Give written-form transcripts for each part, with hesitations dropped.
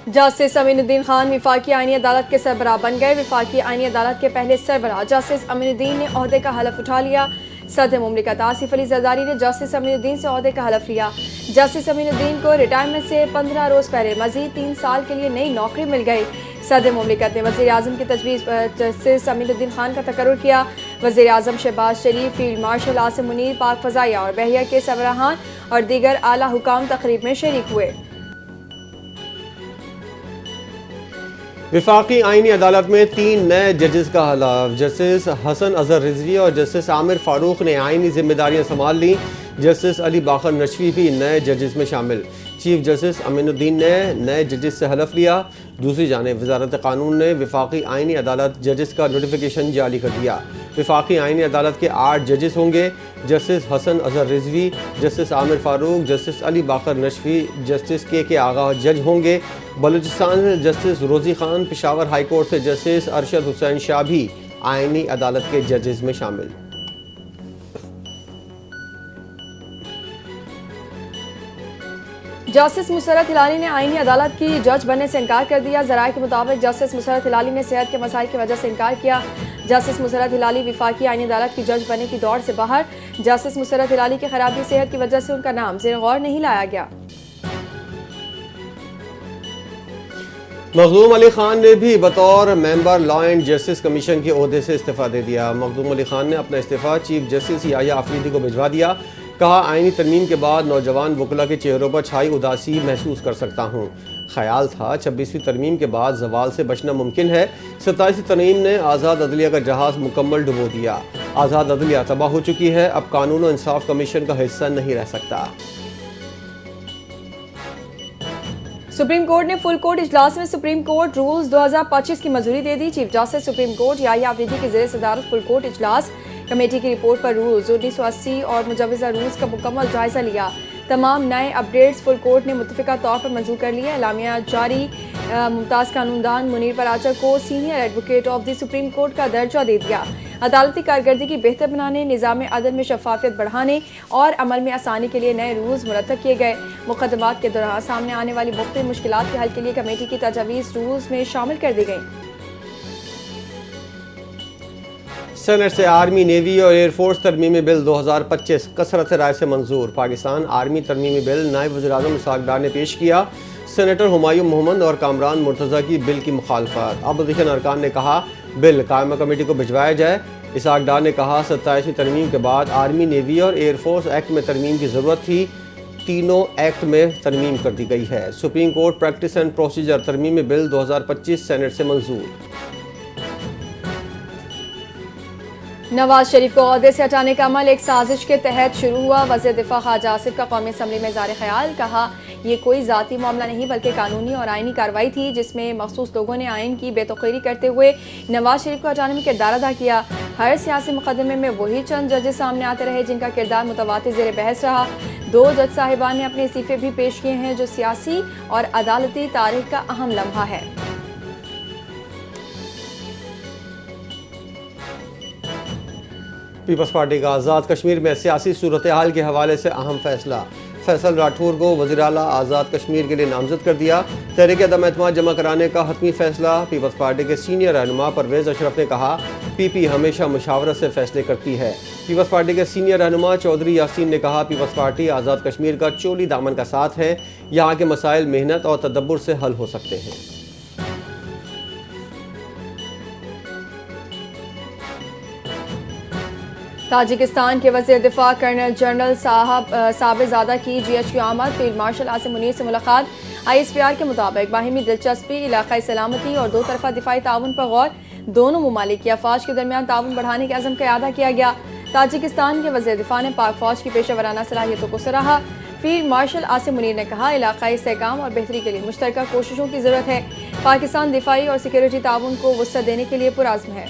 Justice Aminuddin Khan विफाकी आईनी अदालत के सरबराह बन गए। विफाकी आईनी अदालत के पहले सरबराह जस्टिस अमीनुद्दीन ने ओहदे का हलफ उठा लिया। सदर मुमलिकत आसिफ अली जरदारी ने जस्टिस अमीनुद्दीन से ओहदे का हलफ लिया। जस्टिस अमीनुद्दीन को रिटायरमेंट से 15 रोज पहले मजीद 3 साल के लिए नई नौकरी मिल गई। सदर मुमलिकत ने वज़ीर आज़म की तजवीज़ जस्टिस अमीनुद्दीन खान का तकर्रुर किया। वज़ीर आज़म शहबाज शरीफ, फील्ड मार्शल आसिम मुनीर, पाक फ़ज़ाइया और बहरिया के सरबराहान और दीगर आला हुकाम तकरीब में शरीक हुए। विफाकी आईनी अदालत में 3 नए जजेस का हलफ। जस्टिस हसन अजहर रिजवी और जस्टिस आमिर फारूक ने आईनी जिम्मेदारियां संभाल ली। जस्टिस अली बाकर नशवी भी नए जजेस में शामिल। चीफ जस्टिस अमीनुद्दीन ने नए जजेस से हलफ लिया। दूसरी जानिब वजारत कानून ने विफाकी आईनी अदालत जजेस का नोटिफिकेशन जारी कर दिया। विफाकी आईनी अदालत के 8 जजेस होंगे। Justice Hasan Azhar Rizvi, justice Amir Farooq, justice Ali Baqar Naqvi, justice K Agha जज होंगे। बलूचिस्तान से justice Rozi Khan, Peshawar high court से जस्टिस अरशद हुसैन शाह भी आईनी अदालत के जजेस में शामिल। जस्टिस मुसर्रत हिलाली ने आईनी अदालत की जज बनने से इनकार कर दिया। ज़राए के मुताबिक जस्टिस मुसर्रत हिलाली ने सेहत के मसाइल की वजह से इनकार किया। जस्टिस मुसर्रत हिलाली विफाकी आईनी अदालत की जज बनने की दौड़ से बाहर। जस्टिस मुसर्रत हिलाली की खराबी सेहत की वजह से उनका नाम ज़ेर गौर नहीं लाया गया। मखदूम अली खान ने भी बतौर member law and justice commission के ओहदे से इस्तीफ़ा दे दिया। मखदूम अली खान ने अपना इस्तीफ़ा चीफ जस्टिस याह्या अफरीदी को भिजवा दिया। कहा, आईनी तरमीम के बाद नौजवान वकला के चेहरों पर छाई उदासी महसूस कर सकता हूँ। ख्याल था 26वीं तरमीम के बाद जवाल से बचना मुमकिन है। 27वीं तरमीम ने आज़ाद अदलिया का जहाज़ मुकम्मल डुबो दिया। आज़ाद अदलिया तबाह हो चुकी है, अब कानून और इंसाफ कमीशन का हिस्सा नहीं रह सकता। सुप्रीम कोर्ट ने फुल कोर्ट इजलास में सुप्रीम कोर्ट रूल्स 2025 की मंजूरी दे दी। Chief justice supreme court Yahya Afridi की ज़ेर सदारत फुल कोर्ट इजलास कमेटी की रिपोर्ट पर रूल्स 1980 और मुजवज़ा रूल्स का मुकम्मल जायजा लिया। तमाम नए अपडेट्स फुल कोर्ट ने मुत्तफ़िका तौर पर मंजूर कर लिया। एलामिया जारी। मुमताज़ कानूनदान मुनीर पराचर को senior advocate of the supreme court का दर्जा दे दिया। अदालती कारकर्दगी बेहतर बनाने, निज़ाम अदल में शफाफियत बढ़ाने और अमल में आसानी के लिए नए रूल्स मुरतब किए गए। मुकदमात के दौरान सामने आने वाली मुख्तलिफ मुश्किलात के हल के लिए कमेटी की तजावीज़ रूल्स में शामिल कर दी गई। सेनेट से आर्मी, नेवी और एयरफोर्स तरमीमी बिल 2025 कसरत राय से मंजूर। पाकिस्तान आर्मी तरमीमी बिल नायब वज़ीर-ए-आज़म इसहाक़ डार ने पेश किया। सेनेटर हुमायूं मोहम्मद और कामरान मुर्तज़ा की बिल की मुखालफत। अपोजिशन अरकान ने कहा बिल कायमा कमेटी को भिजवाया जाए। इसहाक़ डार ने कहा 27वीं तरमीम के बाद आर्मी, नेवी और एयरफोर्स एक्ट में तरमीम की ज़रूरत थी। तीनों एक्ट में तरमीम कर दी गई है। Supreme court practice and procedure तरमीमी बिल 2025 सेनेट से मंजूर। नवाज शरीफ को ओहदे से हटाने का अमल एक साजिश के तहत शुरू हुआ। वज़ीर दिफा ख्वाजा आसिफ का कौमी असम्बली में इज़हार ख्याल। कहा, ये कोई ज़ाती मामला नहीं बल्कि कानूनी और आइनी कार्रवाई थी जिसमें मखसूस लोगों ने आइन की बेतौकीरी करते हुए नवाज शरीफ को हटाने में किरदार अदा किया। हर सियासी मुकदमे में वही चंद जजेस सामने आते रहे जिनका किरदार मुतवातिर ज़ेर बहस रहा। 2 जज साहिबान ने अपने इस्तीफ़े भी पेश किए हैं जो सियासी और अदालती तारीख का अहम लम्हा है। पीपल्स पार्टी का आज़ाद कश्मीर में सियासी सूरत हाल के हवाले से अहम फैसला। फैसल राठौर को वज़ीर आला आज़ाद कश्मीर के लिए नामजद कर दिया। तहरीक अदम एतमाद जमा कराने का हतमी फैसला। पीपल्स पार्टी के सीनियर रहनुमा परवेज़ अशरफ ने कहा, पीपी हमेशा मुशावरत से फैसले करती है। पीपल्स पार्टी के सीनियर रहनुमा चौधरी यासीन ने कहा, पीपल्स पार्टी आज़ाद कश्मीर का चोली दामन का साथ है। यहाँ के मसाइल मेहनत और तदब्बुर से हल हो सकते हैं। ताजिकिस्तान के वज़ीर दिफा कर्नल जनरल साबिज़ादा की GHQ आमद। फील्ड मार्शल आसिम मुनीर से मुलाकात। ISPR के मुताबिक बाहिमी दिलचस्पी, इलाकाई सलामती और 2 तरफ़ा दिफाई ताउन पर गौर। दोनों ममालिक की अफवाज के दरमियान ताउन बढ़ाने के अज़म का अदा किया गया। ताजिकिस्तान के वज़ीर दिफा ने पाक फौज की पेशा वराना सलाहियतों को सराहा। फील्ड मार्शल आसिम मुनीर ने कहा, इलाकाई इस्तेहकाम और बेहतरी के लिए मुश्तरका कोशिशों की ज़रूरत है। पाकिस्तान दिफाई और सिक्योरिटी ताउन को वुसअत देने के लिए पुरअज़्म है।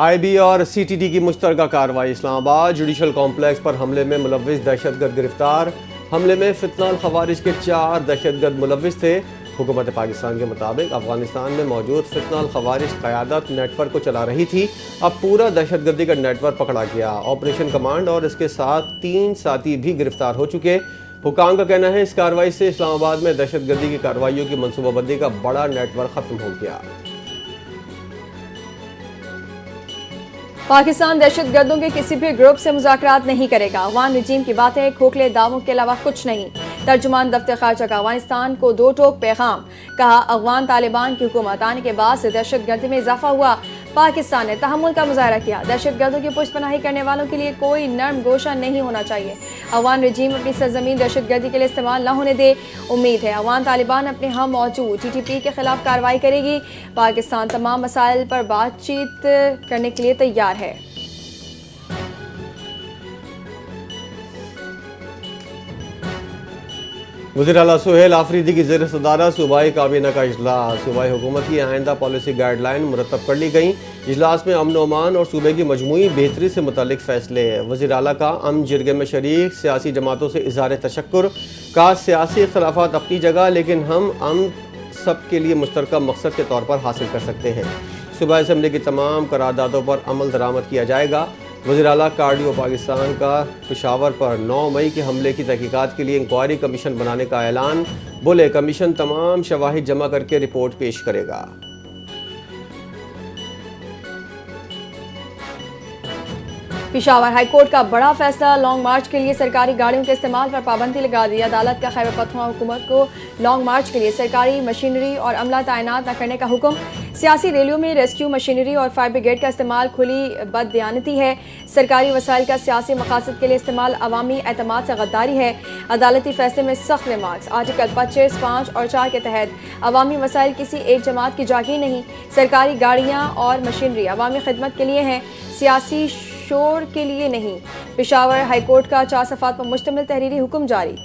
IB और CTD की मुश्तरका कार्रवाई। इस्लामाबाद जुडिशल कॉम्प्लेक्स पर हमले में मुलव्विस दहशतगर्द गिरफ्तार। हमले में फितनाल खवारिज के 4 दहशतगर्द मुलव्विस थे। हुकूमत पाकिस्तान के मुताबिक अफगानिस्तान में मौजूद फितना खवारिज क़यादत नेटवर्क को चला रही थी। अब पूरा दहशतगर्दी का नेटवर्क पकड़ा गया। ऑपरेशन कमांड और इसके साथ 3 साथी भी गिरफ्तार हो चुके। हुकाम का कहना है इस कार्रवाई से इस्लामाबाद में दहशतगर्दी की कार्रवाइयों की मनसूबाबंदी का बड़ा नेटवर्क खत्म हो गया। पाकिस्तान दहशतगर्दों के किसी भी ग्रुप से मुज़ाकरात नहीं करेगा। अफगान रजीम की बातें खोखले दावों के अलावा कुछ नहीं। तर्जुमान दफ्तर खारजा का अफगानिस्तान को 2 टोक पैगाम। कहा, अफगान तालिबान की हुकूमत आने के बाद से दहशतगर्दी में इजाफा हुआ। पाकिस्तान ने तहम्मुल का मुजाहरा किया। दहशतगर्दों की पुष्पनाही करने वालों के लिए कोई नर्म गोशा नहीं होना चाहिए। अफगान रजीम अपनी सरजमीन दहशतगर्दी के लिए इस्तेमाल न होने दे। उम्मीद है अफगान तालिबान अपने यहाँ मौजूद TTP के खिलाफ कार्रवाई करेगी। पाकिस्तान तमाम मसाइल पर बातचीत करने के लिए तैयार है। वज़ीर आला सुहेल आफरीदी की ज़ेर सदारत सूबाई काबीना का इजलास। सूबाई हुकूमत की आइंदा पॉलिसी गाइडलाइन मुरतब कर ली गई। इजलास में अमन अमान और सूबे की मजमूई बेहतरी से मुतल्लिक फ़ैसले। वज़ीर आला का जिरगे में शरीक सियासी जमातों से इज़हार तशक्कुर। का सियासी इख्तलाफात अपनी जगह, लेकिन हम अमन सब के लिए मुश्तरका मकसद के तौर पर हासिल कर सकते हैं। सूबाई असम्बली की तमाम करारदादों पर अमल दरामद किया जाएगा। वज़ीर आला कार्डियो पाकिस्तान का पेशावर पर 9 मई के हमले की तहकीकात के लिए इंक्वायरी कमीशन बनाने का ऐलान। बोले, कमीशन तमाम शवाहिद जमा करके रिपोर्ट पेश करेगा। पेशावर हाईकोर्ट का बड़ा फैसला। लॉन्ग मार्च के लिए सरकारी गाड़ियों के इस्तेमाल पर पाबंदी लगा दी। अदालत का खैबर पख्तूनख्वा हुकूमत को लॉन्ग मार्च के लिए सरकारी मशीनरी और अमला तैनात न करने का हुक्म। सियासी रैलियों में रेस्क्यू मशीनरी और फायर ब्रिगेड का इस्तेमाल खुली बददियानती है। सरकारी वसाइल का सियासी मकासद के लिए इस्तेमाल अवामी एतमाद से गद्दारी है। अदालती फैसले में सख्त रिमार्क्स। आर्टिकल 25, 5 और 4 के तहत अवामी वसाइल किसी एक जमात की जागीर नहीं। सरकारी गाड़ियाँ और मशीनरी अवामी खिदमत के लिए हैं, सियासी शोर के लिए नहीं। पेशावर हाईकोर्ट का 4 सफ़ात पर मुश्तमिल तहरीरी हुक्म जारी।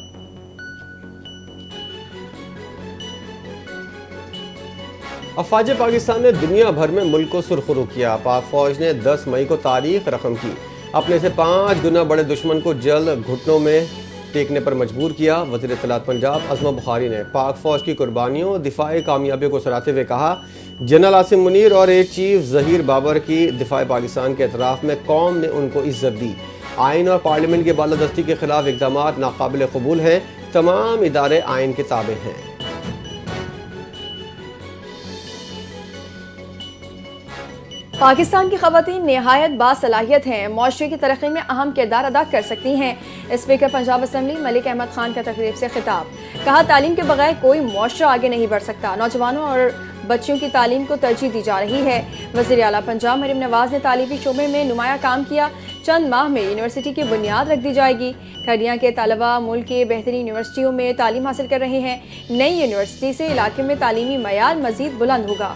अफवाज पाकिस्तान ने दुनिया भर में मुल्क को सुरखरू किया। पाक फौज ने 10 मई को तारीख रकम की। अपने से 5 गुना बड़े दुश्मन को जल्द घुटनों में टेकने पर मजबूर किया। वज़ीर इत्तलात पंजाब अज़मा बुखारी ने पाक फौज की कुर्बानियों दिफाई कामयाबियों को सराहते हुए कहा, जनरल आसिम मुनीर और एयर चीफ ज़हीर बाबर की दिफाई पाकिस्तान के एतराफ़ में कौम ने उनको इज्जत दी। आइन और पार्लियामेंट की बालादस्ती के खिलाफ इक़दाम नाकाबिल कबूल हैं। तमाम इदारे आइन के ताबे हैं। पाकिस्तान की ख़वातीन नहायत बासलाहियत हैं, माशरे की तरक्की में अहम किरदार अदा कर सकती हैं। स्पीकर पंजाब असम्बली मलिक अहमद खान का तकरीब से खिताब। कहा, तालीम के बगैर कोई माशरा आगे नहीं बढ़ सकता। नौजवानों और बच्चियों की तालीम को तरजीह दी जा रही है। वज़ीर आला पंजाब मरीम नवाज ने तालीमी शोबे में नुमाया काम किया। चंद माह में यूनिवर्सिटी की बुनियाद रख दी जाएगी। खड़ियाँ के तलबा मुल्क के बेहतरीन यूनिवर्सिटियों में तालीम हासिल कर रहे हैं। नई यूनिवर्सिटी से इलाके में तालीमी मयार मजीद बुलंद होगा।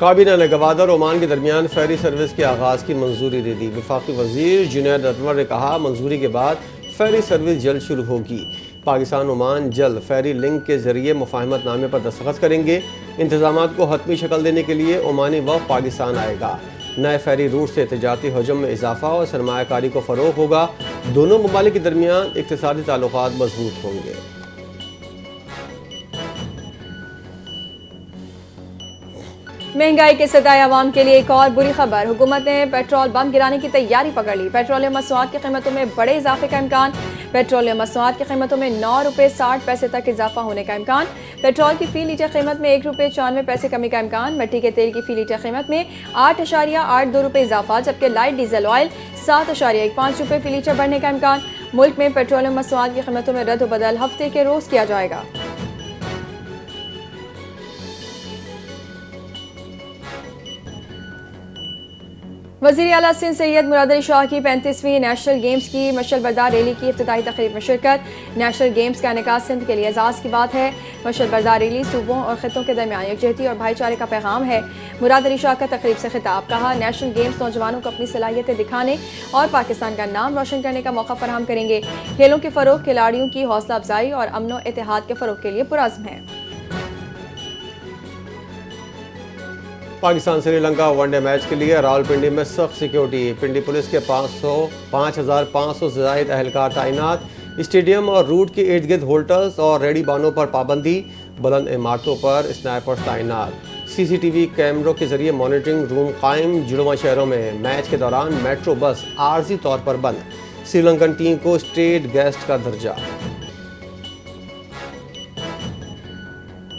काबीना ने गवादर ओमान के दरमियान फेरी सर्विस के आगाज़ की मंजूरी दे दी। वफाकी वज़ीर जुनैद अनवर ने कहा, मंजूरी के बाद फेरी सर्विस जल्द शुरू होगी। पाकिस्तान ओमान जल्द फेरी लिंक के जरिए मुफाहमतनामे पर दस्तखत करेंगे। इंतजामात को हतमी शक्ल देने के लिए ओमानी वफ़द पाकिस्तान आएगा। नए फेरी रूट से तजारती हजम में इजाफा और सरमायाकारी को फ़रोग़ होगा। दोनों ममालिक के दरमियान इक़्तिसादी ताल्लुकात मजबूत होंगे। महंगाई के सताए अवाम के लिए एक और बुरी खबर। हुकूमत ने पेट्रोल बम गिराने की तैयारी पकड़ ली। पेट्रोलियम मसनूआत की कीमतों में बड़े इजाफे का इम्कान। पेट्रोलियम मसनूआत की कीमतों में 9 रुपये 60 पैसे तक इजाफा होने का इम्कान। पेट्रोल की फी लीटर कीमत में 1 रुपये 94 पैसे कमी का इम्कान। मिट्टी के तेल की फी लीटर कीमत में 8.82 रुपये इजाफा, जबकि लाइट डीजल ऑयल 7.15 रुपये फी लीटर बढ़ने का इम्कान। मुल्क में पेट्रोलियम मसनूआत की कीमतों में रद्द बदल हफ्ते के रोज किया जाएगा। वज़ीर आला सिंध सैयद मुराद अली शाह की 35वीं नेशनल गेम्स की मशल बरदार रैली की इफ्तिताही तकरीब में शिरकत। नेशनल गेम्स का इनेकाद सिंध के लिए एजाज़ की बात है। मशल बरदार रैली सूबों और खितों के दरमियान यकजहती और भाईचारे का पैगाम है। मुराद अली शाह का तकरीब से खिताब। कहा, नेशनल गेम्स नौजवानों को अपनी सलाहियतें दिखाने और पाकिस्तान का नाम रोशन करने का मौका फराहम करेंगे। खेलों के फ़रोग़ खिलाड़ियों की हौसला अफजाई और अमन व इत्तेहाद के फ़रोग़ के लिए पुरअज़्म है। पाकिस्तान श्रीलंका वनडे मैच के लिए रावलपिंडी में सख्त सिक्योरिटी। पिंडी पुलिस के 5,500 से ज़ायद अहलकार तैनात। स्टेडियम और रूट के इर्द गिर्द होटल्स और रेडी बानों पर पाबंदी। बुलंद इमारतों पर स्नाइपर्स तैनात। CCTV कैमरों के जरिए मॉनिटरिंग रूम कायम। जुड़वा शहरों में मैच के दौरान मेट्रो बस आर्जी तौर पर बंद। श्रीलंकन टीम को स्टेट गेस्ट का दर्जा।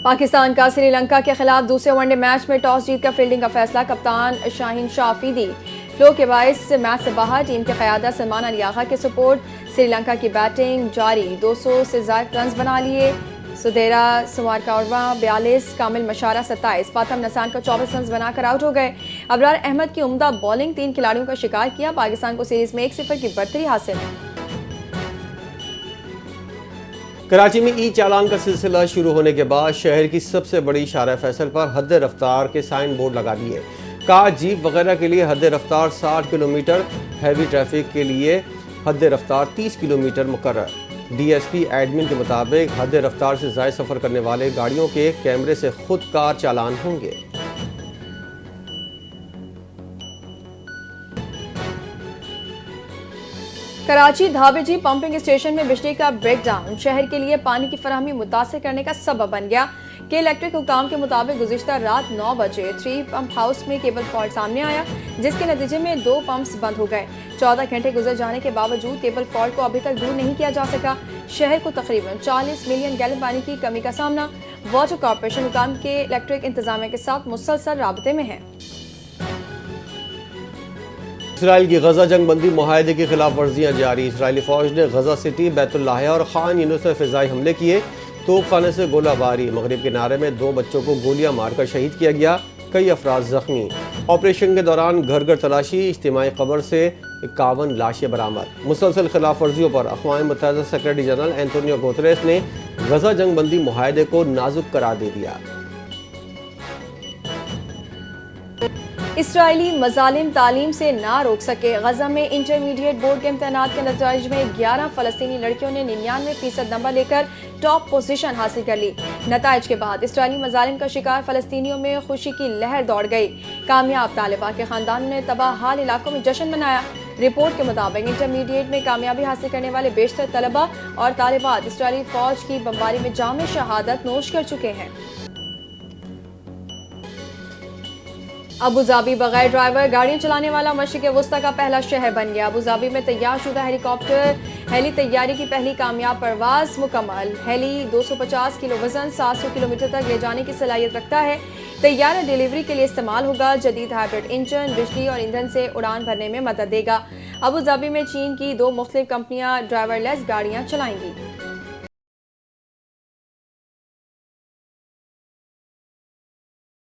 पाकिस्तान का श्रीलंका के खिलाफ दूसरे वनडे मैच में टॉस जीतकर फील्डिंग का फैसला। कप्तान शाहीन शाह अफरीदी फ्लो के बायस मैच से बाहर। टीम के क़यादत सलमान अली आगा के सपोर्ट। श्रीलंका की बैटिंग जारी। 200 से ज़ायद रन बना लिए। सुदेरा सुमारकावा 42, कामिल मशारा 27, पाथम नसान का 24 रन बनाकर आउट हो गए। अबरार अहमद की उम्दा बॉलिंग 3 खिलाड़ियों का शिकार किया। पाकिस्तान को सीरीज में 1-0 की बढ़तरी हासिल। कराची में ई चालान का सिलसिला शुरू होने के बाद शहर की सबसे बड़ी शारा फैसल पर हद रफ्तार के साइन बोर्ड लगा दिए। कार, जीप वगैरह के लिए हद रफ्तार 60 किलोमीटर, हैवी ट्रैफिक के लिए हद रफ्तार 30 किलोमीटर मुकर्रर। DSP एडमिन के मुताबिक हद रफ्तार से ज़ायद सफ़र करने वाले गाड़ियों के कैमरे से खुद कार चालान होंगे। कराची धाबेजी पंपिंग स्टेशन में बिजली का ब्रेकडाउन शहर के लिए पानी की फराहमी मुतासिर करने का सबब बन गया। के इलेक्ट्रिक हुकाम के मुताबिक गुज़िश्ता रात 9 बजे 3 पंप हाउस में केबल फॉल्ट सामने आया, जिसके नतीजे में 2 पंप्स बंद हो गए। 14 घंटे गुजर जाने के बावजूद केबल फॉल्ट को अभी तक दूर नहीं किया जा सका। शहर को तकरीबन 40 मिलियन गैलन पानी की कमी का सामना। वाटर कॉर्पोरेशन हुकाम के इलेक्ट्रिक इंतजामिया के साथ मुसलसल राबते में है। इसराइल की गजा जंगबंदी मुआहदे की खिलाफ वर्जियाँ जारी। इसराइली फ़ौज ने गजा सिटी, बैतुल्लाहिया और खान यूनुस में फ़िज़ाई हमले किए। तोपखाने से गोलाबारी। मगरिब किनारे में 2 बच्चों को गोलियां मारकर शहीद किया गया। कई अफराद जख्मी। ऑपरेशन के दौरान घर घर तलाशी। इज्तिमाई कब्र से 51 लाशें बरामद। मुसलसल खिलाफ वर्जियों पर अक़वाम मुत्तहिदा सेक्रेटरी जनरल एंटोनियो गुतेरेस ने गजा जंगबंदी मुआहदे को नाजुक करार दे दिया। इसराइली मजालिम तालीम से ना रोक सके। गजा में इंटरमीडिएट बोर्ड के इम्तहानात के नतीजे में 11 फ़लस्तीनी लड़कियों ने 99% नंबर लेकर टॉप पोजीशन हासिल कर ली। नताइज के बाद इसराइली मजालिम का शिकार फ़लस्तीनियों में खुशी की लहर दौड़ गई। कामयाब तालिबा के ख़ानदानों ने तबाह हाल इलाकों में जश्न मनाया। रिपोर्ट के मुताबिक इंटरमीडिएट में कामयाबी हासिल करने वाले बेशतर तलबा और तालिबात इसराइली फ़ौज की बमबारी में जाम शहादत नोश कर चुके हैं। अबू धाबी बगैर ड्राइवर गाड़ियां चलाने वाला मशरिक़ वस्ता का पहला शहर बन गया। अबू धाबी में तैयार शुदा हेलीकॉप्टर हेली तैयारी की पहली कामयाब परवाज मुकम्मल। हेली 250 किलो वजन 700 किलोमीटर तक ले जाने की सलाहियत रखता है। तैयारा डिलीवरी के लिए इस्तेमाल होगा। जदीद हाइब्रिड इंजन बिजली और ईंधन से उड़ान भरने में मदद देगा। अबू धाबी में चीन की 2 मुख्तलिफ कंपनियां ड्राइवरलेस गाड़ियां चलाएंगी।